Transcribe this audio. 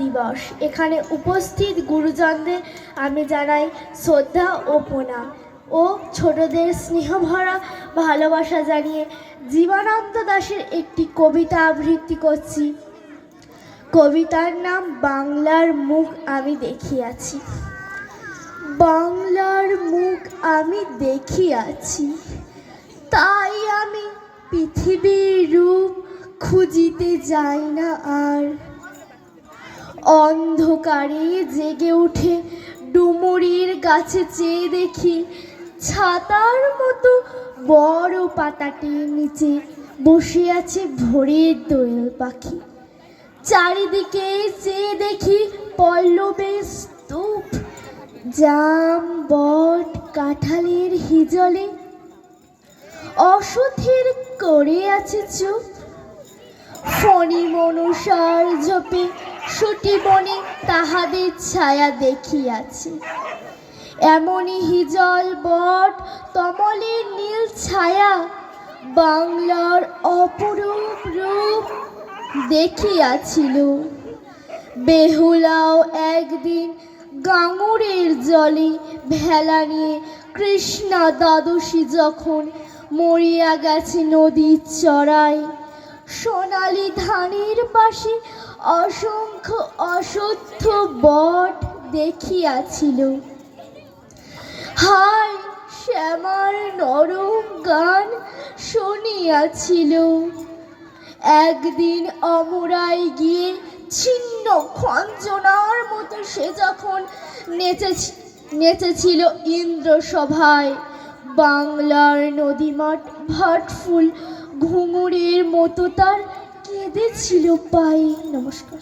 দিবস। এখানে উপস্থিত গুরুজনদের আমি জানাই শ্রদ্ধা ও প্রণাম ও ছোটদের স্নেহভরা ভালোবাসা জানিয়ে জীবনানন্দ দাশের একটি কবিতা আবৃত্তি করছি। কবিতার নাম বাংলার মুখ আমি দেখিয়াছি। বাংলার মুখ আমি দেখিয়াছি, তাই আমি পৃথিবীর রূপ খুঁজিতে যাই না আর। অন্ধকারে জেগে উঠে ডুমুরির গাছে চেয়ে দেখি ছাতার মতো বড় পাতাটির নিচে বসে আছে ভোরের দোয়েল পাখি। চারিদিকে চেয়ে দেখি পল্লবের স্তূপ, জাম বট কাঁঠালের হিজলে অসথির করে আছে চুপ। ফণি মনুষার ঝোপে সুটি বনে তাহাদের ছায়া দেখিয়াছি। এমনই হিজল বট তমলের নীল ছায়া বাংলার অপরূপ রূপ দেখিয়াছিল। বেহুলাও একদিন গাঙুরের জলে ভেলা নিয়ে কৃষ্ণা দ্বাদশী যখন মরিয়া গেছে নদীর চড়ায়, সোনালি ধানের পাশে অসংখ্য অশ্বত্থ বট দেখিয়াছিল। হায় শ্যামার নরম গান শুনিয়াছিল। একদিন অমরায় গিয়ে ছিন্ন খঞ্জনার মতো সে যখন নেচেছিল ইন্দ্র সভায়, বাংলার নদীমাঠ ভাটফুল ঘুঙুরের মতো তার কেঁদেছিল পায়ে। নমস্কার।